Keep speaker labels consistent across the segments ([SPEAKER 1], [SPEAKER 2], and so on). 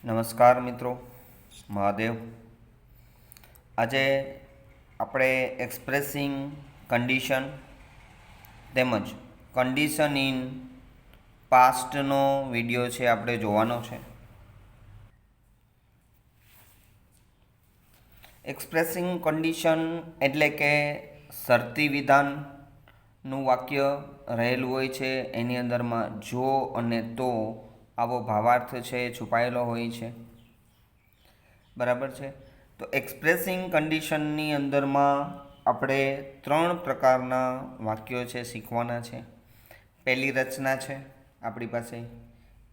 [SPEAKER 1] નમસ્કાર મિત્રો, મહાદેવ. આજે આપણે એક્સપ્રેસિંગ કન્ડિશન તેમજ કન્ડિશન ઇન પાસ્ટનો વિડીયો છે આપણે જોવાનો છે. એક્સપ્રેસિંગ કન્ડિશન એટલે કે શરતી વિધાનનું વાક્ય રહેલું હોય છે. એની અંદરમાં જો અને તો આવો ભાવાર્થ છે છુપાયેલો હોય છે. બરાબર છે. તો એક્સપ્રેસિંગ કન્ડિશનની અંદરમાં આપણે 3 પ્રકારના વાક્યો છે શીખવાના છે. પહેલી રચના છે આપણી પાસે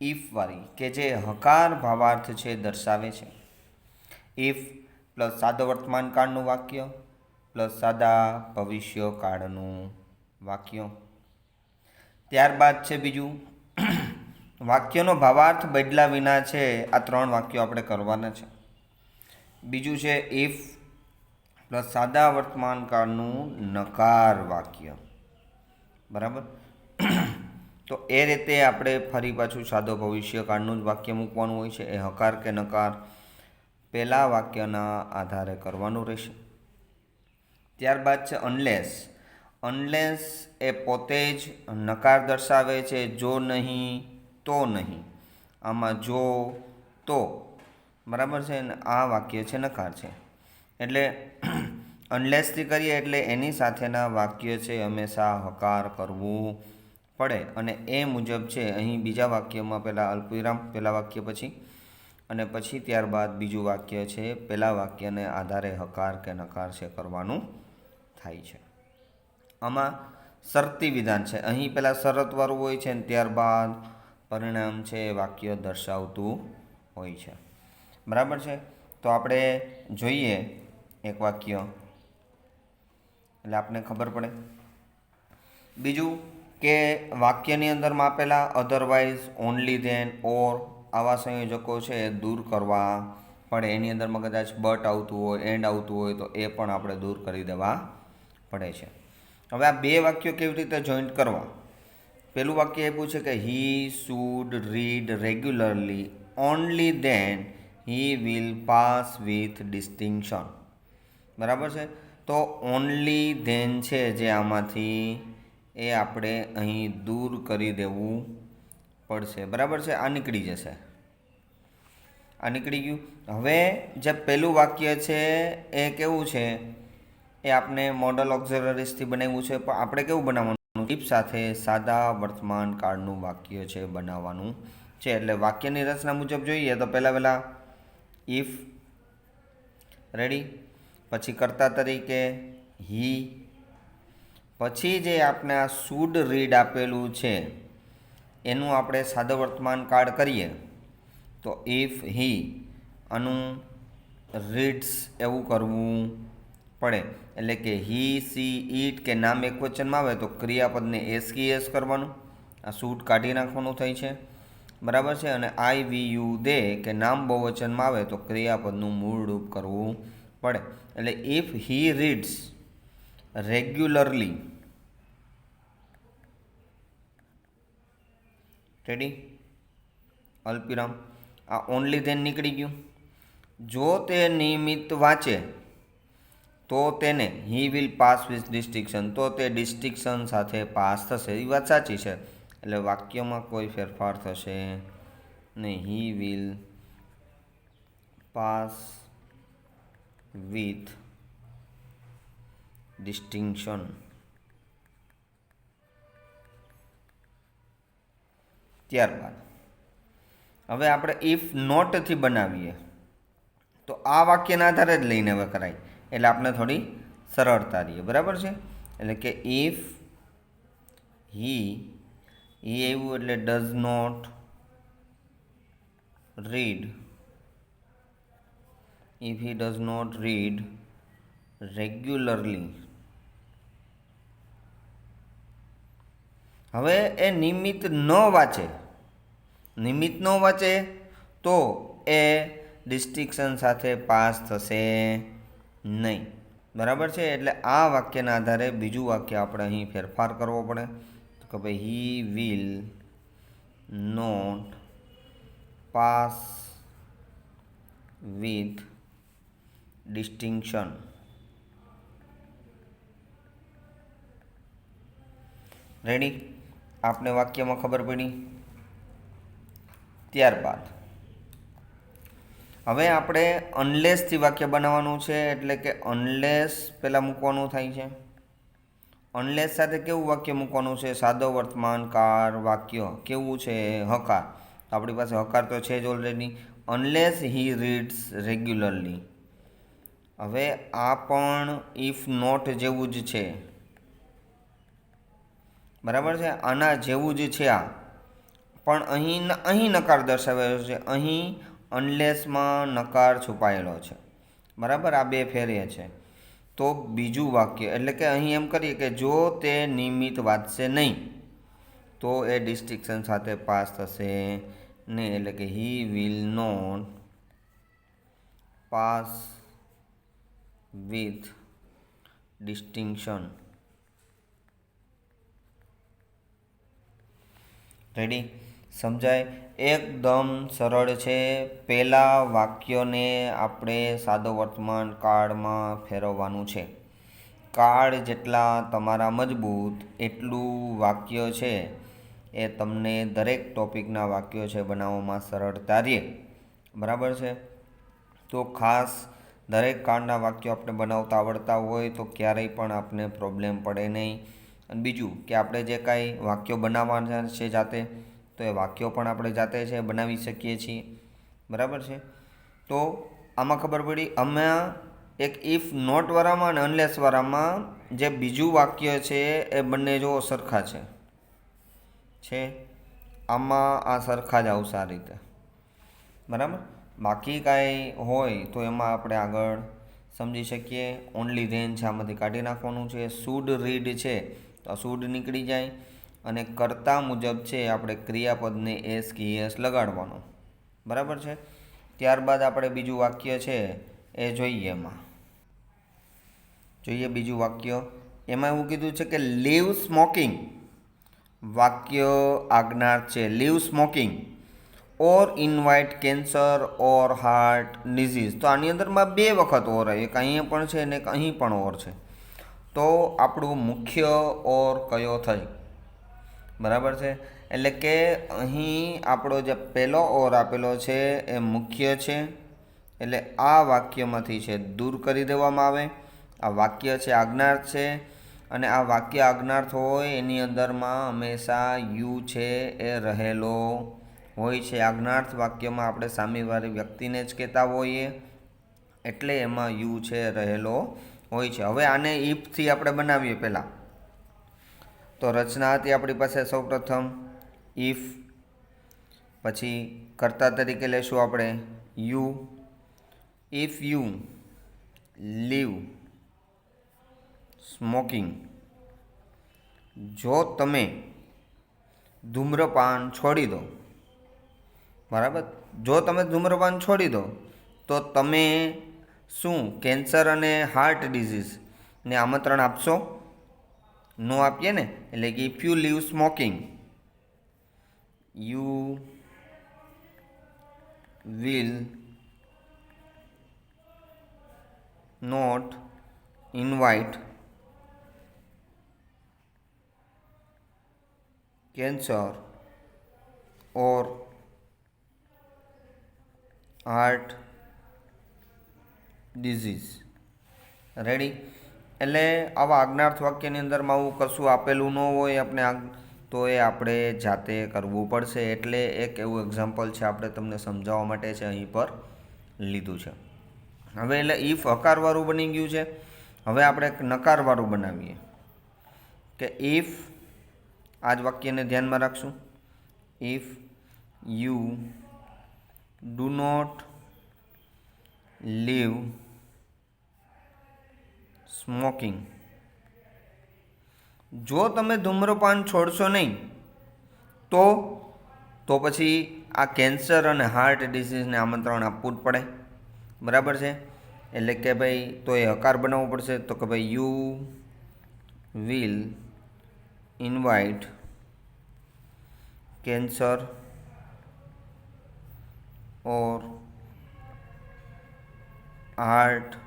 [SPEAKER 1] ઇફવાળી, કે જે હકાર ભાવાર્થ છે દર્શાવે છે. ઇફ પ્લસ સાદા વર્તમાનકાળનું વાક્ય પ્લસ સાદા ભવિષ્યકાળનું વાક્ય. ત્યારબાદ છે બીજું વાક્યનો ભાવાર્થ બદલ્યા વિના છે. આ 3 વાક્યો આપણે કરવાના છે. બીજું છે ઇફ પ્લસ સાદા વર્તમાનકાળનું નકાર વાક્ય. બરાબર. તો એ રીતે આપણે ફરી પાછું સાદો ભવિષ્યકાળનું જ વાક્ય મૂકવાનું હોય છે. એ હકાર કે નકાર પહેલા વાક્યના આધારે કરવાનું રહેશે. ત્યારબાદ છે અનલેસ. અનલેસ એ પોતે જ નકાર દર્શાવે છે. જો નહીં તો નહીં. આમાં જો તો બરાબર છે ને આ વાક્ય છે નકાર છે. એટલે અનલેસથી કરીએ એટલે એની સાથેના વાક્ય છે હંમેશા હકાર કરવું પડે. અને એ મુજબ છે અહીં બીજા વાક્યમાં પહેલાં અલ્પવિરામ પહેલા વાક્ય પછી અને પછી ત્યારબાદ બીજું વાક્ય છે પહેલા વાક્યને આધારે હકાર કે નકાર છે કરવાનું થાય છે. આમાં શરતી વિધાન છે. અહીં પહેલાં શરતવાળું હોય છે અને ત્યારબાદ પરિણામ છે એ વાક્ય દર્શાવતું હોય છે. બરાબર છે. તો આપણે જોઈએ એક વાક્ય એટલે આપણને ખબર પડે. બીજું કે વાક્યની અંદરમાં આપેલા અધરવાઇઝ, ઓનલી ધેન, ઓર આવા સંયોજકો છે એ દૂર કરવા પડે. એની અંદરમાં કદાચ બટ આવતું હોય, એન્ડ આવતું હોય તો એ પણ આપણે દૂર કરી દેવા પડે છે. હવે આ બે વાક્યો કેવી રીતે જોઈન્ટ કરવા? પહેલું વાક્ય આપ્યું છે કે he should read regularly, only then he will pass with distinction. બરાબર છે. તો ઓનલી ધેન છે જે આમાંથી એ આપણે અહીં દૂર કરી દેવું પડશે. બરાબર છે. આ નીકળી જશે. આ નીકળી ગયું. હવે જે પહેલું વાક્ય છે એ કેવું છે એ આપણે મોડલ ઓક્ઝિલરીઝથી બનાવ્યું છે. પણ આપણે કેવું બનાવવાનું? ઇફ સાથે સાદા વર્તમાન કાળનું વાક્ય છે બનાવવાનું છે. એટલે વાક્યની રચના મુજબ જોઈએ તો પહેલાં ઇફ રેડી, પછી કર્તા તરીકે હી, પછી જે આપણે આ શુડ રીડ આપેલું છે એનું આપણે સાદા વર્તમાન કાળ કરીએ તો ઇફ હી આનું રીડ્સ એવું કરવું પડે. એટલે કે હી, સી, ઈટ કે નામ એક વચનમાં આવે તો ક્રિયાપદને એસ કી એસ કરવાનું. આ શુડ કાઢી નાખવાનું થાય છે. બરાબર છે. અને આઈ, વી, યુ, દે કે નામ બહુવચનમાં આવે તો ક્રિયાપદનું મૂળ રૂપ કરવું પડે. એટલે if he reads regularly, ready, અલ્પવિરામ, આ ઓનલી ધેન નીકળી ગયું. જો તે નિયમિત વાંચે તો તેને he will pass with distinction, તો તે ડિસ્ટિંક્શન સાથે પાસ થશે. એ વાત સાચી છે. એટલે વાક્યમાં કોઈ ફેરફાર થશે નહીં. He will pass with distinction. ત્યારબાદ હવે આપણે ઇફ નોટથી બનાવીએ તો આ વાક્યના આધારે જ લઈને હવે કરાય એટલે આપણે થોડી સરળતા રહીએ. બરાબર છે. એટલે કે ઇફ હી આવ્યું એટલે does not read, if he does not read regularly. હવે એ નિયમિત ન વાંચે, નિયમિત ન વાંચે તો એ ડિસ્ટિંક્શન સાથે પાસ થશે નહીં. બરાબર છે. એટલે આ વાક્યના આધારે બીજું વાક્ય આપણે અહીં ફેરફાર કરવો પડે કે ભાઈ he will not pass with distinction. Ready? આપને વાક્યમાં ખબર પડી? ત્યારબાદ હવે આપણે અનલેસથી વાક્ય બનાવવાનું છે, એટલે કે અનલેસ પહેલાં મૂકવાનું થાય છે. અનલેસ સાથે કેવું વાક્ય મૂકવાનું છે? સાદો વર્તમાન કાળ વાક્ય. કેવું છે? હકાર. આપણી પાસે હકાર તો છે જ ઓલરેડી. અનલેસ હી રીડ્સ રેગ્યુલરલી. હવે આ પણ ઇફ નોટ જેવું જ છે, બરાબર છે? આના જેવું જ છે આ, પણ અહીં નકાર દર્શાવેલો છે. અહીં અનલેસમાં નકાર છુપાયેલો છે, બરાબર? આ બે ફેરે છે. તો બીજું વાક્ય, એટલે કે અહીં એમ કરીએ કે જો તે નિયમિત વાંચશે નહીં તો એ ડિસ્ટિંક્શન સાથે પાસ થશે નહીં, એટલે કે he will not pass with distinction. Ready? સમજાય? એકદમ સરળ છે. પહેલા વાક્યને આપણે સાદો વર્તમાન કાળમાં ફેરવવાનું છે. કાળ જેટલા તમારા મજબૂત એટલું વાક્ય છે એ તમને દરેક ટોપિકના વાક્યો છે બનાવવામાં સરળતા રહે, બરાબર છે? તો ખાસ દરેક કાળના વાક્યો આપણે બનાવતા આવડતા હોય તો ક્યારેય પણ આપને પ્રોબ્લેમ પડે નહીં. અને બીજું કે આપણે જે કાંઈ વાક્યો બનાવવાના છે જાતે, તો એ વાક્યો પણ આપણે જાતે છે બનાવી શકીએ છીએ, બરાબર છે? તો આમાં ખબર પડી. અમે એક ઇફ નોટવાળામાં અને અનલેસવાળામાં જે બીજું વાક્ય છે એ બંને જો સરખા છે. આમાં આ સરખા જ આવશે આ રીતે, બરાબર? બાકી કાંઈ હોય તો એમાં આપણે આગળ સમજી શકીએ. ઓનલી રેન છે, આમાંથી કાઢી નાખવાનું છે. શુડ રીડ છે તો શુડ નીકળી જાય. અને કર્તા મુજબ છે આપણે ક્રિયાપદને એસ કે એસ લગાડવાનો, બરાબર છે? ત્યારબાદ આપણે બીજું વાક્ય છે એ જોઈએ. એમાં જોઈએ બીજું વાક્ય. એમાં એવું કીધું છે કે લીવ સ્મોકિંગ. વાક્ય આજ્ઞાર્થ છે. Leave smoking or invite cancer or heart disease. તો આની અંદરમાં બે વખત ઓર, એક અહીંયા પણ છે અને એક અહીં પણ ઓર છે. તો આપણું મુખ્ય ઓર કયો થઈ? બરાબર છે? એટલે કે અહીં આપણો જે પહેલો ઓર આપેલો છે એ મુખ્ય છે, એટલે આ વાક્યમાંથી છે દૂર કરી દેવામાં આવે. આ વાક્ય છે આજ્ઞાર્થ છે, અને આ વાક્ય આજ્ઞાર્થ હોય એની અંદરમાં હંમેશા યુ છે એ રહેલો હોય છે. આજ્ઞાર્થ વાક્યમાં આપણે સામેવાળી વ્યક્તિને જ કહેતા હોઈએ, એટલે એમાં યુ છે રહેલો હોય છે. હવે આને ઇફથી આપણે બનાવીએ પહેલાં. તો રચના હતી આપણી પાસે સૌપ્રથમ ઇફ, પછી કર્તા તરીકે લેશું આપણે you. If you leave smoking. જો તમે ધૂમ્રપાન છોડી દો, બરાબર? જો તમે ધૂમ્રપાન છોડી દો તો તમે શું કેન્સર અને હાર્ટ ડિઝીઝને આમંત્રણ આપશો? નો આપીએ ને. એટલે કે if you leave smoking you will not invite cancer or heart disease. Ready? એટલે આવા આજ્ઞાર્થ વાક્યની અંદરમાં આવું કશું આપેલું ન હોય આપણે તો એ આપણે જાતે કરવું પડશે. એટલે એક એવું એક્ઝામ્પલ છે આપણે તમને સમજાવવા માટે છે અહીં પર લીધું છે. હવે એટલે ઇફ હકારવાળું બની ગયું છે. હવે આપણે એક નકારવાળું બનાવીએ કે ઇફ, આ જ વાક્યને ધ્યાનમાં રાખશું. If you do not leave smoking. જો તમે ધૂમ્રપાન છોડશો નહીં તો પછી આ કેન્સર અને હાર્ટ ડિઝીઝને આમંત્રણ આપવું જ પડે, બરાબર છે? એટલે કે ભાઈ તો એ હકાર બનાવવો પડશે. તો કે ભાઈ you will invite cancer or heart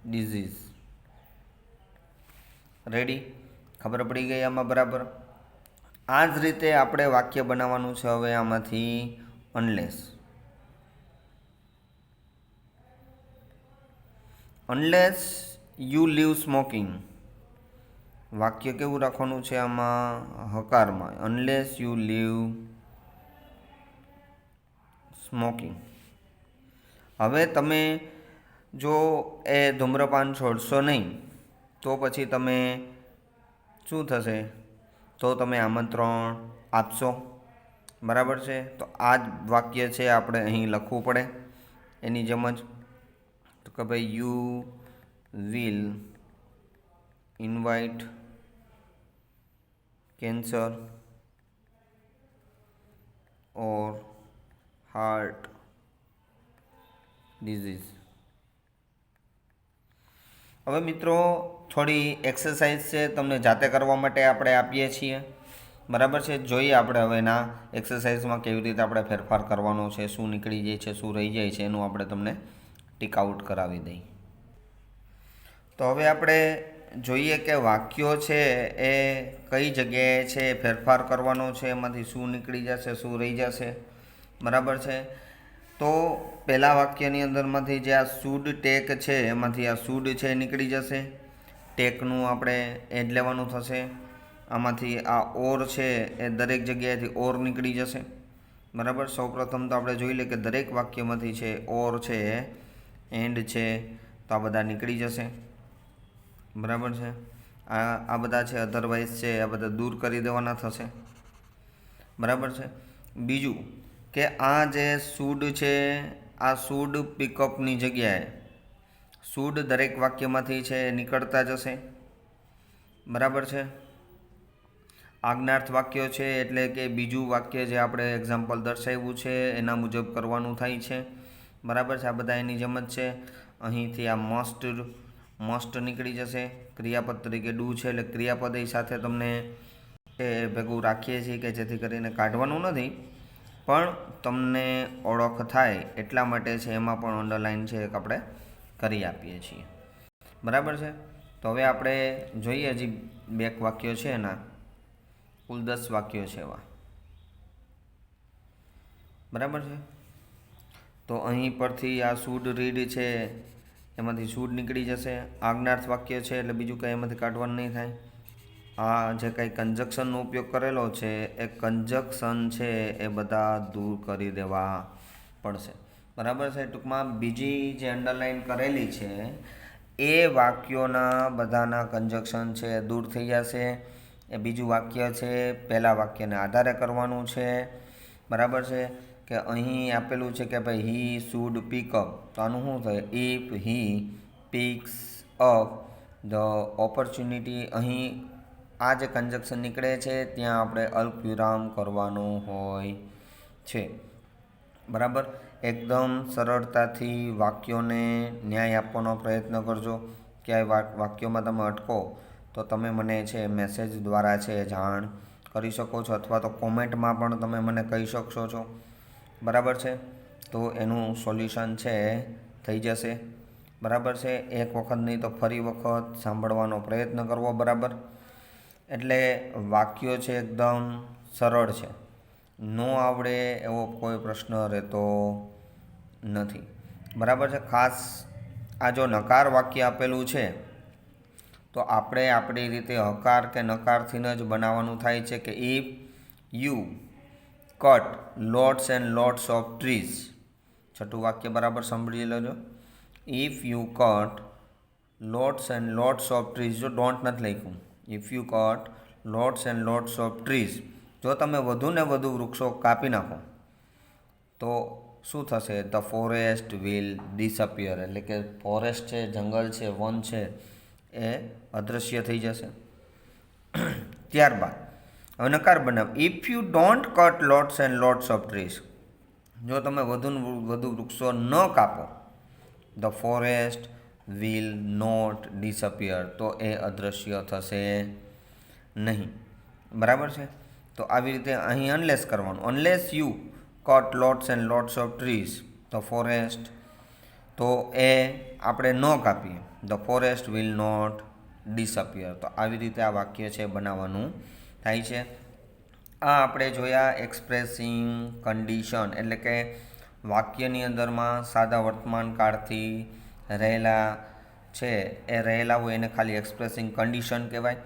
[SPEAKER 1] disease. Ready? ખબર પડી ગઈ આમાં બરાબર? આ જ રીતે આપણે વાક્ય બનાવવાનું છે હવે આમાંથી અનલેસ યુ લીવ સ્મોકિંગ. વાક્ય કેવું રાખવાનું છે આમાં? હકારમાં. Unless you leave smoking. હવે તમે જો એ ધૂમ્રપાન છોડશો નહીં તો પછી તમે શું થશે? તો તમે આમંત્રણ આપશો. બરાબર છે? તો આ જ વાક્ય છે આપણે અહીં લખવું પડે એની જેમ જ. તો કે ભાઈ you will invite cancer or heart disease. હવે મિત્રો થોડી એક્સરસાઇઝ છે, તમને જાતે કરવા માટે આપણે આપીએ છીએ. બરાબર છે? જોઈએ આપણે હવે એના એક્સરસાઇઝમાં કેવી રીતે આપણે ફેરફાર કરવાનો છે, શું નીકળી જાય છે, શું રહી જાય છે, એનું આપણે તમને ટીક આઉટ કરાવી દઈએ. તો હવે આપણે જોઈએ કે વાક્યો છે એ કઈ જગ્યાએ છે ફેરફાર કરવાનો છે, એમાંથી શું નીકળી જશે, શું રહી જશે. બરાબર છે? તો પહેલા વાક્યની અંદરમાંથી જે આ શુડ ટેક છે એમાંથી આ શુડ છે નીકળી જશે. ટેકનું આપણે એડ લેવાનું થશે. આમાંથી આ ઓર છે એ દરેક જગ્યાએથી ઓર નીકળી જશે. બરાબર? સૌપ્રથમ તો આપણે જોઈ લઈએ કે દરેક વાક્યમાંથી છે ઓર છે, એન્ડ છે, તો આ બધા નીકળી જશે. બરાબર છે? આ બધા છે અધરવાઇઝ છે, આ બધા દૂર કરી દેવાના થશે. બરાબર છે? બીજું કે આ જે શુડ છે, આ શુડ પિકઅપની જગ્યાએ શુડ દરેક વાક્યમાંથી છે નીકળતા જશે. બરાબર છે? આજ્ઞાર્થ વાક્ય છે એટલે કે બીજું વાક્ય જે આપણે એક્ઝામ્પલ દર્શાવ્યું છે એના મુજબ કરવાનું થાય છે. બરાબર છે? આ બધા એની જેમ જ છે. અહીંથી આ મસ્ટ નીકળી જશે. ક્રિયાપદ તરીકે ડુ છે એટલે ક્રિયાપદ એ સાથે તમને એ ભેગું રાખીએ છીએ કે જેથી કરીને કાઢવાનું નથી, પણ તમને ઓળખ થાય એટલા માટે છે. એમાં પણ અંડરલાઇન છે એક આપણે કરી આપીએ છીએ. બરાબર છે? તો હવે આપણે જોઈએ હજી બે વાક્યો છે એના કુલ 10 વાક્યો છે એવા. બરાબર છે? તો અહીં પરથી આ શુડ રીડ છે એમાંથી શુડ નીકળી જશે. આજ્ઞાર્થ વાક્ય છે એટલે બીજું કંઈ એમાંથી કાઢવાનું નહીં થાય. આ જે કંઈ કંજક્શનનો ઉપયોગ કરેલો છે એ કંજક્શન છે એ બધા દૂર કરી દેવા પડશે. બરાબર છે? ટૂંકમાં બીજી જે અંડરલાઇન કરેલી છે એ વાક્યોના બધાના કંજક્શન છે દૂર થઈ જશે. એ બીજું વાક્ય છે પહેલાં વાક્યને આધારે કરવાનું છે. બરાબર છે? કે અહીં આપેલું છે કે ભાઈ હી શુડ પિક અપ, તો આનું શું થાય? If he picks up the opportunity. અહીં આ જે કંજક્શન નીકળે છે ત્યાં આપણે અલ્પવિરામ કરવાનો હોય છે. બરાબર? એકદમ સરળતાથી વાક્યોને ન્યાય આપવાનો પ્રયત્ન કરજો. ક્યાંય વાક્યોમાં તમે અટકો તો તમે મને છે મેસેજ દ્વારા છે જાણ કરી શકો છો, અથવા તો કોમેન્ટમાં પણ તમે મને કહી શકશો છો. બરાબર છે? તો એનું સોલ્યુશન છે થઈ જશે. બરાબર છે? એક વખત નહીં તો ફરી વખત સાંભળવાનો પ્રયત્ન કરવો. બરાબર? એટલે વાક્યો છે એકદમ સરળ છે, નો આવડે એવો કોઈ પ્રશ્ન રહેતો નથી. બરાબર છે? ખાસ આ જો નકાર વાક્ય આપેલું છે તો આપણે આપણી રીતે હકાર કે નકારથી જ બનાવવાનું થાય છે. કે if you cut lots and lots of trees. છઠ્ઠું વાક્ય બરાબર સાંભળી લેજો. If you cut lots and lots of trees. જો ડોન્ટ નથી લખ્યું. If you cut lots and lots of trees. જો તમે વધુ ને વધુ વૃક્ષો કાપી નાખો તો શું થશે? The forest will disappear. એટલે કે ફોરેસ્ટ છે, જંગલ છે, વન છે એ અદૃશ્ય થઈ જશે. ત્યારબાદ હવે નકાર બનાવ. If you don't cut lots and lots of trees. જો તમે વધુ વૃક્ષો ન કાપો, the forest will not disappear. તો એ અદૃશ્ય થશે નહીં. બરાબર છે? તો આવી રીતે અહીં અનલેસ કરવાનું. Unless you cut lots and lots of trees the forest તો એ આપણે ન કાપીએ, the forest will not disappear. તો આવી રીતે આ વાક્ય છે બનાવવાનું થાય છે. આ આપણે જોયા એક્સપ્રેસિંગ કન્ડિશન, એટલે કે વાક્યની અંદરમાં સાદા વર્તમાન કાળથી રહેલા છે એ રહેલા હોય એને ખાલી એક્સપ્રેસિંગ કન્ડિશન કહેવાય.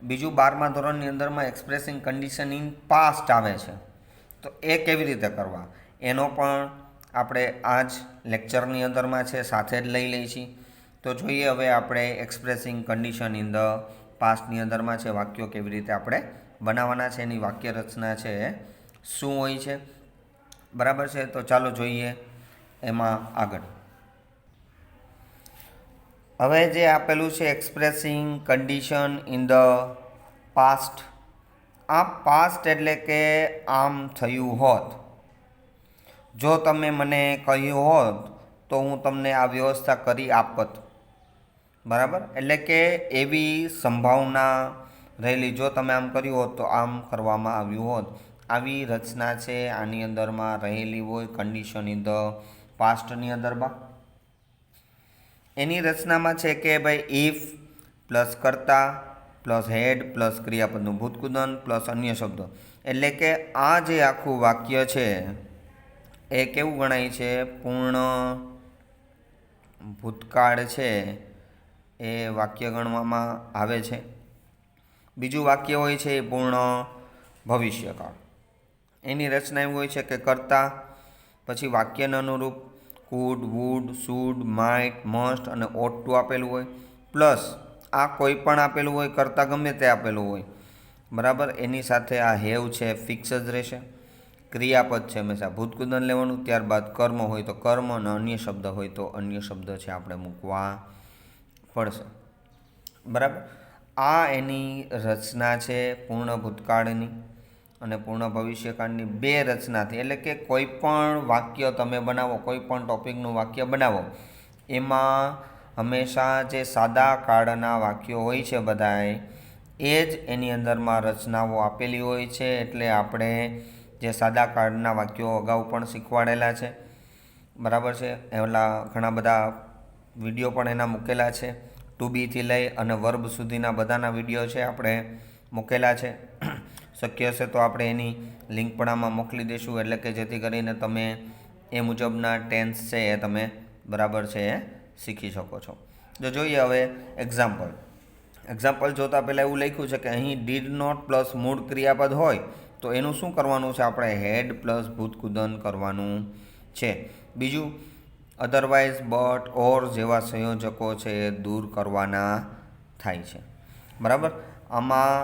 [SPEAKER 1] બીજું 12મા ધોરણની અંદરમાં એક્સપ્રેસિંગ કન્ડિશન ઇન પાસ્ટ આવે છે. તો એ કેવી રીતે કરવા એનો પણ આપણે આ જ લેક્ચરની અંદરમાં છે સાથે જ લઈ લઈએ છીએ. તો જોઈએ હવે આપણે એક્સપ્રેસિંગ કન્ડિશન ઇન ધ પાસ્ટની અંદરમાં છે વાક્યો કેવી રીતે આપણે બનાવવાના છે, એની વાક્ય રચના છે શું હોય છે. બરાબર છે, તો ચાલો જોઈએ એમાં આગળ. હવે જે આપેલું છે expressing condition in the past, આ પાસ્ટ એટલે કે આમ થયું હોત. જો તમે મને કહ્યું હોત તો હું તમને આ વ્યવસ્થા કરી આપત. બરાબર, એટલે કે એવી સંભાવના રહેલી, જો તમે આમ કર્યું હોત તો આમ કરવામાં આવ્યું હોત. આવી રચના છે આની અંદરમાં રહેલી હોય કન્ડિશન ઇન ધ પાસ્ટની અંદરમાં. એની રચનામાં છે કે ભાઈ ઇફ પ્લસ કર્તા પ્લસ હેડ પ્લસ ક્રિયાપદનું ભૂતકૃદન પ્લસ અન્ય શબ્દો. એટલે કે આ જે આખું વાક્ય છે એ કેવું ગણાય છે, પૂર્ણ ભૂતકાળ છે એ વાક્ય ગણવામાં આવે છે. બીજું વાક્ય હોય છે એ પૂર્ણ ભવિષ્યકાળ. એની રચના એવી હોય છે કે કર્તા, પછી વાક્યને અનુરૂપ could, would, should, might, must અને ઓટ ટુ આપેલું હોય, પ્લસ આ કોઈ પણ આપેલું હોય, કર્તા ગમે તે આપેલું હોય. બરાબર, એની સાથે આ હેવ છે ફિક્સ જ રહેશે. ક્રિયાપદ છે હંમેશા ભૂતકૃદન લેવાનું, ત્યારબાદ કર્મ હોય તો કર્મ અને અન્ય શબ્દ હોય તો અન્ય શબ્દ છે આપણે મૂકવા પડશે. બરાબર, આ એની રચના છે પૂર્ણ ભૂતકાળની અને પૂર્ણ ભવિષ્યકાળની બે રચનાથી. એટલે કે કોઈ પણ વાક્ય તમે બનાવો, કોઈ પણ ટોપિકનું વાક્ય બનાવો, એમાં હંમેશા જે સાદા કાળના વાક્યો હોય છે બધાએ એ જ એની અંદરમાં રચનાઓ આપેલી હોય છે. એટલે આપણે જે સાદા કાળના વાક્યો અગાઉ પણ શીખવાડેલા છે. બરાબર છે, એલા ઘણા બધા વિડીયો પણ એના મૂકેલા છે. ટુ બીથી લઈ અને વર્બ સુધીના બધાના વિડીયો છે આપણે મૂકેલા છે. શક્ય હશે તો આપણે એની લિંક પણ આમાં મોકલી દઈશું, એટલે કે જેથી કરીને તમે એ મુજબના ટેન્સ છે એ તમે બરાબર છે એ શીખી શકો છો. જો જોઈએ હવે એક્ઝામ્પલ જોતા પહેલાં એવું લખ્યું છે કે અહીં ડીડ નોટ પ્લસ મૂળ ક્રિયાપદ હોય તો એનું શું કરવાનું છે, આપણે હેડ પ્લસ ભૂતકૃદન કરવાનું છે. બીજું અધરવાઇઝ, બટ, ઓર જેવા સંયોજકો છે એ દૂર કરવાના થાય છે. બરાબર, આમાં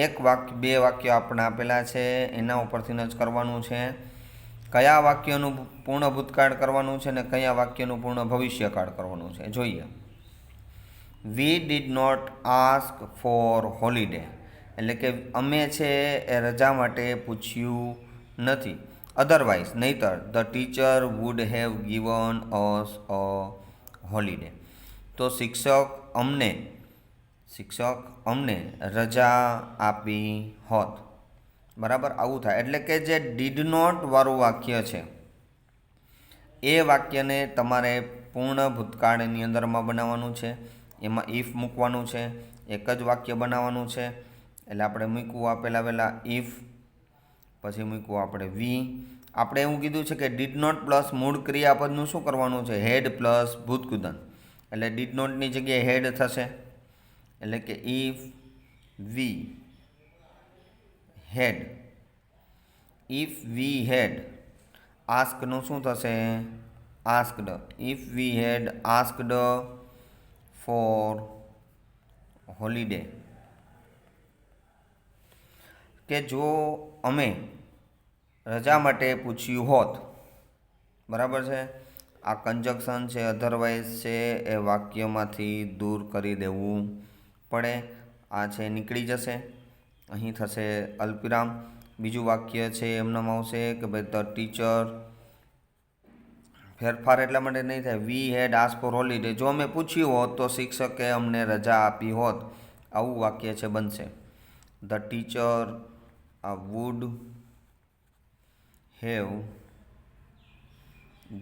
[SPEAKER 1] એક વાક્ય, બે વાક્ય આપણે આપેલા છે એના ઉપરથી જ કરવાનું છે. કયા વાક્યનું પૂર્ણ ભૂતકાળ કરવાનું છે ને કયા વાક્યનું પૂર્ણ ભવિષ્યકાળ કરવાનું છે જોઈએ. We did not ask for holiday, એટલે કે અમે છે એ રજા માટે પૂછ્યું નથી. અધરવાઇઝ, નહીતર, the teacher would have given us a holiday, તો શિક્ષક અમને રજા આપી હોત. બરાબર, આવું થાય. એટલે કે જે ડીડ નોટ વાળું વાક્ય છે એ વાક્યને તમારે પૂર્ણ ભૂતકાળની અંદરમાં બનાવવાનું છે. એમાં ઇફ મૂકવાનું છે, એક જ વાક્ય બનાવવાનું છે. એટલે આપણે મૂકવું આપેલા પહેલાં ઇફ, પછી મૂકવું આપણે વી. આપણે એવું કીધું છે કે ડીડ નોટ પ્લસ મૂળ ક્રિયાપદનું શું કરવાનું છે, હેડ પ્લસ ભૂતકૃદન. એટલે ડીડ નોટની જગ્યાએ હેડ થશે. એટલે કે ઇફ વી હેડ આસ્કનું શું થશે, asked. If we had asked for holiday, કે જો અમે રજા માટે પૂછ્યું હોત. બરાબર છે, આ કંજક્શન છે અધરવાઇઝ છે એ વાક્યમાંથી દૂર કરી દેવું પડે. આ છે નીકળી જશે, અહીં થશે અલ્પવિરામ. બીજું વાક્ય છે એમનામ આવશે કે ભાઈ ધ ટીચર, ફેરફાર એટલા માટે નહીં થાય. વી હેડ આસ્ક ફોર હોલિડે, જો અમે પૂછ્યું હોત તો શિક્ષકે અમને રજા આપી હોત. આવું વાક્ય છે બનશે. The teacher would have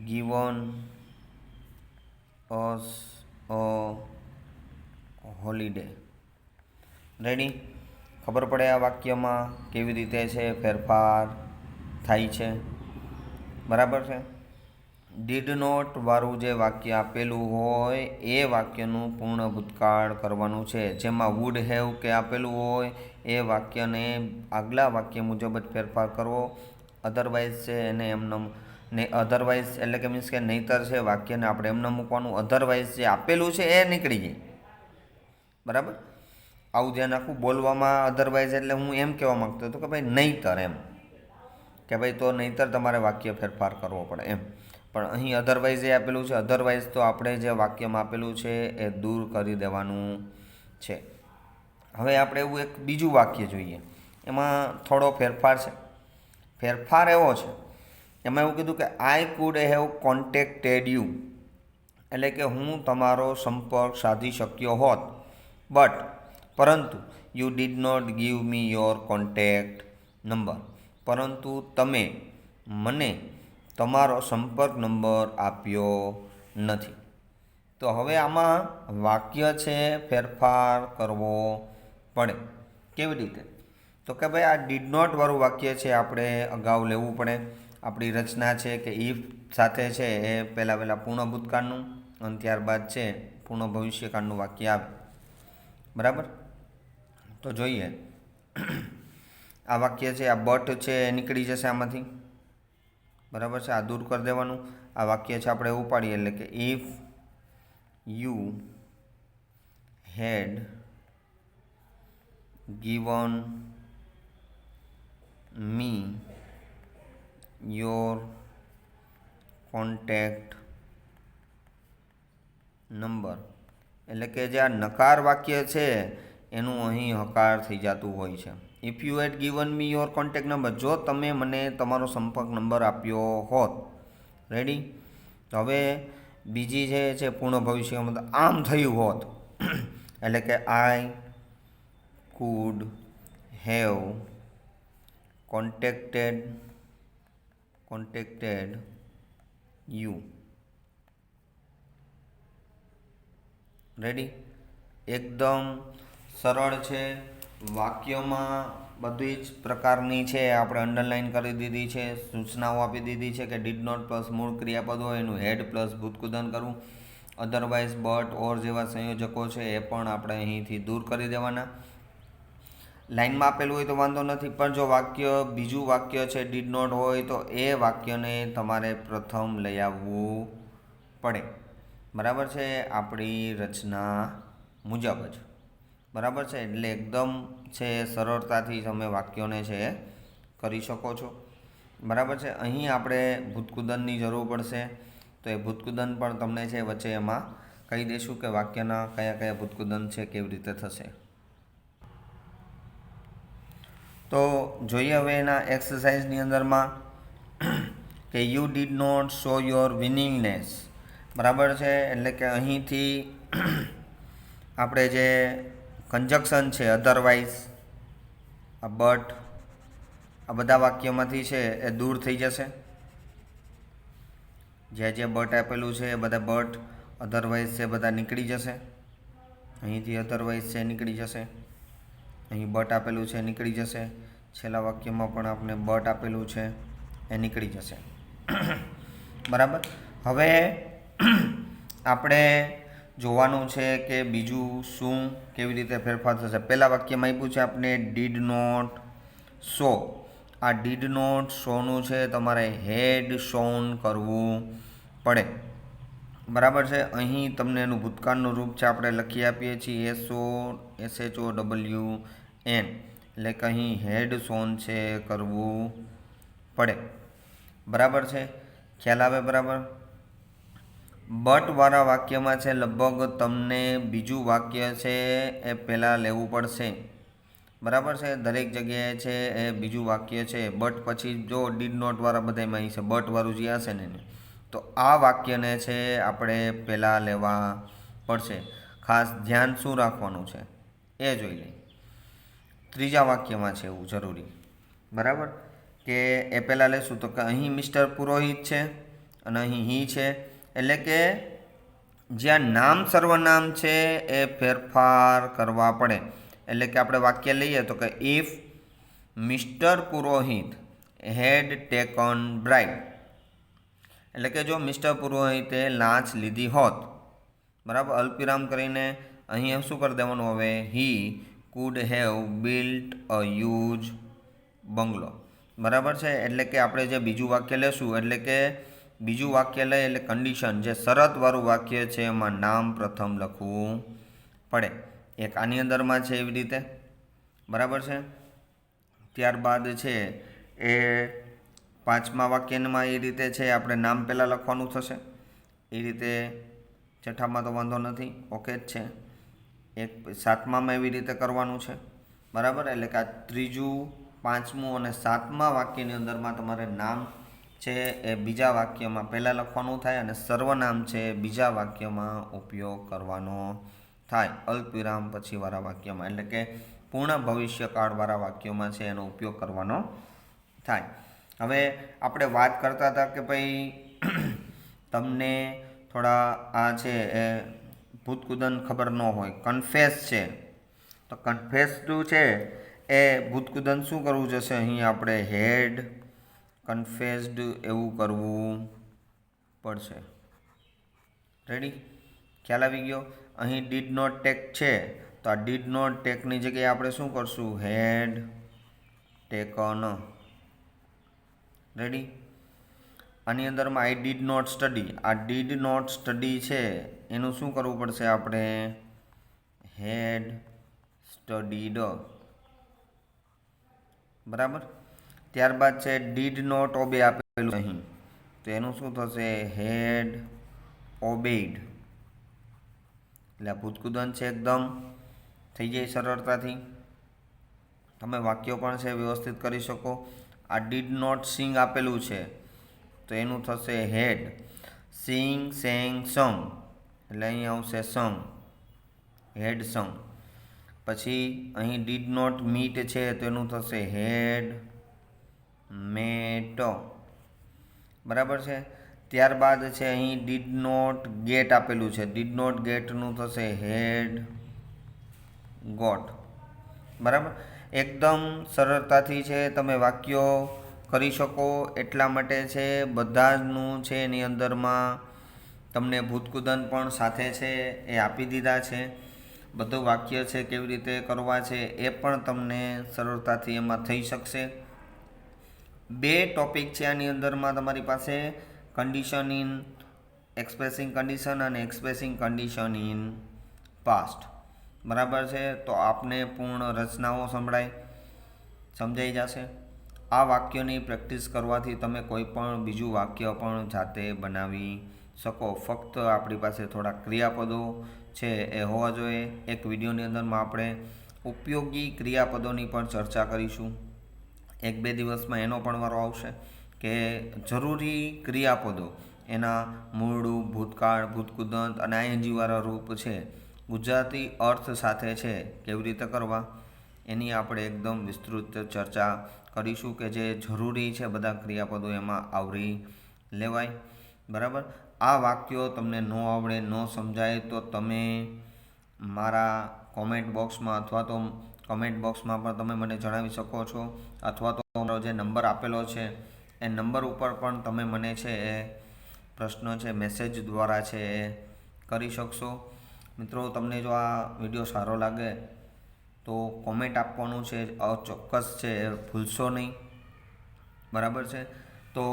[SPEAKER 1] given us a holiday. Ready? ખબર પડે આ વાક્યમાં કેવી રીતે છે ફેરફાર થાય છે. બરાબર છે. ડીડ નોટ વાળું જે વાક્ય આપેલું હોય એ વાક્યનું પૂર્ણ ભૂતકાળ કરવાનું છે. જેમાં વુડ હેવ કે આપેલું હોય એ વાક્યને આગલા વાક્ય મુજબ જ ફેરફાર કરવો. અધરવાઇઝ છે એને એમને ને અધરવાઇઝ એટલે કે મીન્સ કે નહીતર છે વાક્યને આપણે એમને મૂકવાનું. અધરવાઇઝ જે આપેલું છે એ નીકળી જાય. બરાબર? આવું ધ્યાન રાખવું. બોલવામાં અધરવાઇઝ એટલે હું એમ કહેવા માગતો હતો કે ભાઈ નહીતર એમ કે ભાઈ તો નહીતર તમારે વાક્ય ફેરફાર કરવો પડે એમ. પણ અહીં અધરવાઇઝ એ આપેલું છે. અધરવાઇઝ તો આપણે જે વાક્યમાં આપેલું છે એ દૂર કરી દેવાનું છે. હવે આપણે એવું એક બીજું વાક્ય જોઈએ. એમાં થોડો ફેરફાર છે. ફેરફાર એવો છે એમાં એવું કીધું કે આઈ કુડ હેવ કોન્ટેક્ટેડ યુ એટલે કે હું તમારો સંપર્ક સાધી શક્યો હોત. બટ પરંતુ you did not give me your contact number પરંતુ તમે મને તમારો સંપર્ક નંબર આપ્યો નથી. તો હવે આમાં વાક્ય છે ફેરફાર કરવો પડે. કેવી રીતે? તો કે ભાઈ આ ડીડ નોટ વાળું વાક્ય છે આપણે અગાઉ લેવું પડે. આપણી રચના છે કે ઇફ સાથે છે એ પહેલાં પૂર્ણ ભૂતકાળનું અને ત્યારબાદ છે પૂર્ણ ભવિષ્યકાળનું વાક્ય આવે. બરાબર? તો જોઈએ. આ વાક્ય છે આ બટ છે એ નીકળી જશે આમાંથી. બરાબર છે? આ દૂર કરી દેવાનું. આ વાક્ય છે આપણે ઉપાડીએ એટલે કે if you had given me your contact number એટલે કે જે આ નકાર વાક્ય છે એનું અહીં હકાર થઈ જતું હોય છે. If you had given me your contact number જો તમે મને તમારો સંપર્ક નંબર આપ્યો હોત. રેડી? હવે બીજી જે છે પૂર્ણ ભવિષ્યમાં આમ થયું હોત એટલે કે આઈ could have contacted you. Ready? એકદમ સરળ છે. વાક્યમાં બધી જ પ્રકારની છે આપણે અંડરલાઇન કરી દીધી છે. સૂચનાઓ આપી દીધી છે કે ડીડ નોટ પ્લસ મૂળ ક્રિયાપદ હોય એનું હેડ પ્લસ ભૂતકૃદન કરવું. અધરવાઇઝ બટ ઓર જેવા સંયોજકો છે એ પણ આપણે અહીંથી દૂર કરી દેવાના. લાઇનમાં આપેલું હોય તો વાંધો નથી, પણ જો વાક્ય બીજું વાક્ય છે ડીડ નોટ હોય તો એ વાક્યને તમારે પ્રથમ લઈ આવવું પડે. બરાબર છે? આપણી રચના મુજબ જ. બરાબર છે? એટલે એકદમ છે સરળતાથી તમે વાક્યોને છે કરી શકો છો. બરાબર છે? અહીં આપણે ભૂતકૃદનની જરૂર પડશે તો એ ભૂતકૃદન પણ તમને છે વચ્ચે એમાં કહી દઈશું કે વાક્યના કયા કયા ભૂતકૃદન છે કેવી રીતે થશે. તો જોઈએ હવે એના એક્સરસાઇઝની અંદરમાં કે you did not show your winningness. બરાબર છે? એટલે કે અહીંથી આપણે જે કંજક્શન છે અધરવાઇઝ આ બટ આ બધા વાક્યમાંથી છે એ દૂર થઈ જશે. જે બટ આપેલું છે એ બધા બટ અધરવાઇઝ છે બધા નીકળી જશે. અહીંથી અધરવાઇઝ છે નીકળી જશે. અહીં બટ આપેલું છે નીકળી જશે. છેલ્લા વાક્યમાં પણ આપણે બટ આપેલું છે એ નીકળી જશે. બરાબર? હવે આપણે જોવાનું છે કે બીજું શું કેવી રીતે ફેરફાર થશે. પહેલાં વાક્યમાં આપ્યું છે આપણે ડીડ નોટ શો. આ ડીડ નોટ શોનું છે તમારે હેડ શોન કરવું પડે. બરાબર છે? અહીં તમને એનું ભૂતકાળનું રૂપ છે આપણે લખી આપીએ છીએ SHOWN એટલે કે અહીં હેડ શોન છે કરવું પડે. બરાબર છે? ખ્યાલ આવે? બરાબર? બટવાળા વાક્યમાં છે લગભગ તમને બીજું વાક્ય છે એ પહેલાં લેવું પડશે. બરાબર છે? દરેક જગ્યાએ છે એ બીજું વાક્ય છે. બટ પછી જો ડીડ નોટવાળા બધામાં અહીં છે બટવાળું જે હશે ને તો આ વાક્યને છે આપણે પહેલાં લેવા પડશે. ખાસ ધ્યાન શું રાખવાનું છે એ જોઈ લઈએ. ત્રીજા વાક્યમાં છે એવું જરૂરી. બરાબર? કે એ પહેલાં લેશું તો કે અહીં મિસ્ટર પુરોહિત છે અને અહીં હી છે એટલે કે જ્યાં નામ સર્વનામ છે એ ફેરફાર કરવા પડે. એટલે કે આપણે વાક્ય લઈએ તો કે if mister Purohit head taken bride, એટલે કે જો મિસ્ટર પુરોહિતે લાંચ લીધી હોત, બરાબર, અલ્પવિરામ કરીને અહીં શું કરી દેવાનું હવે, he could have built a huge bungalow, બરાબર છે. એટલે કે આપણે જે બીજું વાક્ય લેશું, એટલે કે બીજું વાક્ય લઈએ એટલે કન્ડિશન જે શરતવાળું વાક્ય છે એમાં નામ પ્રથમ લખવું પડે. એક આની અંદરમાં છે એવી રીતે, બરાબર છે. ત્યારબાદ છે એ પાંચમા વાક્યમાં એ રીતે છે આપણે નામ પહેલાં લખવાનું થશે. એ રીતે છઠ્ઠામાં તો વાંધો નથી, ઓકે જ છે. એક સાતમામાં એવી રીતે કરવાનું છે, બરાબર. એટલે કે આ ત્રીજું, પાંચમું અને સાતમા વાક્યની અંદરમાં તમારે નામ છે એ બીજા વાક્યમાં પહેલાં લખવાનું થાય અને સર્વનામ છે એ બીજા વાક્યમાં ઉપયોગ કરવાનો થાય, અલ્પવિરામ પછીવાળા વાક્યમાં. એટલે કે પૂર્ણ ભવિષ્યકાળવાળા વાક્યોમાં છે એનો ઉપયોગ કરવાનો થાય. હવે આપણે વાત કરતા હતા કે ભાઈ તમને થોડા આ છે એ ભૂતકુદન ખબર ન હોય, કન્ફેસ છે, તો કન્ફેસનું છે એ ભૂતકુદન શું કરવું જશે, અહીં આપણે હેડ કન્ફેસ્ડ એવું કરવું પડશે. રેડી, ખ્યાલ આવી ગયો. અહીં ડીડ નોટ ટેક છે તો આ ડીડ નોટ ટેકની જગ્યાએ આપણે શું કરશું, હેડ ટેકન. રેડી. આની અંદરમાં આઈ ડીડ નોટ સ્ટડી, આ ડીડ નોટ સ્ટડી છે એનું શું કરવું પડશે આપણે, હેડ સ્ટડીડ, બરાબર. ત્યારબાદ છે ડીડ નોટ ઓબે આપેલું અહીં, તો એનું શું થશે, હેડ ઓબેઇડ. એટલે આ ભૂતકુદન છે એકદમ થઈ જાય સરળતાથી. તમે વાક્યો પણ છે વ્યવસ્થિત કરી શકો. આ ડીડ નોટ સિંગ આપેલું છે તો એનું થશે હેડ સિંગ સેંગ સમ, એટલે અહીં આવશે સમ, હેડ સમ. પછી અહીં ડીડ નોટ મીટ છે તો એનું થશે હેડ મેટ, બરાબર છે. ત્યારબાદ છે અહીં ડીડ નોટ ગેટ આપેલું છે, ડીડ નોટ ગેટનું થશે હેડ ગોટ, બરાબર. એકદમ સરળતાથી છે તમે વાક્યો કરી શકો. એટલા માટે છે બધાનું છે એની અંદરમાં તમને ભૂતકુદન પણ સાથે છે એ આપી દીધા છે. બધું વાક્ય છે કેવી રીતે કરવા છે એ પણ તમને સરળતાથી એમાં થઈ શકશે. બે ટોપિક છે આની અંદરમાં તમારી પાસે, કન્ડિશન ઇન એક્સપ્રેસિંગ કન્ડિશન અને એક્સપ્રેસિંગ કન્ડિશન ઇન પાસ્ટ, બરાબર છે. તો આપને પૂર્ણ રચનાઓ સમજાઈ જશે. આ વાક્યોની પ્રેક્ટિસ કરવાથી તમે કોઈ પણ બીજું વાક્ય પણ જાતે બનાવી શકો. ફક્ત આપણી પાસે થોડા ક્રિયાપદો છે એ હોવા જોઈએ. એક વિડીયોની અંદરમાં આપણે ઉપયોગી ક્રિયાપદોની પણ ચર્ચા કરીશું. 1-2 દિવસમાં એનો પણ વારો આવશે કે જરૂરી ક્રિયાપદો એના મૂળરૂપ, ભૂતકાળ, ભૂતકૃદંત અને આઈએનજી વાળા રૂપ છે ગુજરાતી અર્થ સાથે છે કેવી રીતે કરવા એની આપણે એકદમ વિસ્તૃત ચર્ચા કરીશું કે જે જરૂરી છે બધા ક્રિયાપદો એમાં આવરી લેવાય, બરાબર. આ વાક્યો તમને ન આવડે, ન સમજાય તો તમે મારા કોમેન્ટ બોક્સમાં અથવા તો કમેન્ટ બોક્સમાં પણ તમે મને જણાવી શકો છો, અથવા તો મારો જે નંબર આપેલો છે એ નંબર ઉપર પણ તમે મને છે એ પ્રશ્ન છે મેસેજ દ્વારા છે એ કરી શકશો. મિત્રો, તમને જો આ વિડીયો સારો લાગે તો કોમેન્ટ આપવાનું છે ચોક્કસ છે એ ભૂલશો નહીં, બરાબર છે. તો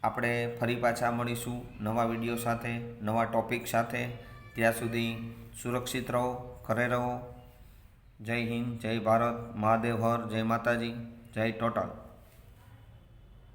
[SPEAKER 1] આપણે ફરી પાછા મળીશું નવા વિડીયો સાથે, નવા ટૉપિક સાથે. ત્યાં સુધી સુરક્ષિત રહો, ઘરે રહો. જય હિન્દ, જય ભારત, મહાદેવ હર, જય માતાજી, જય ટોટલ.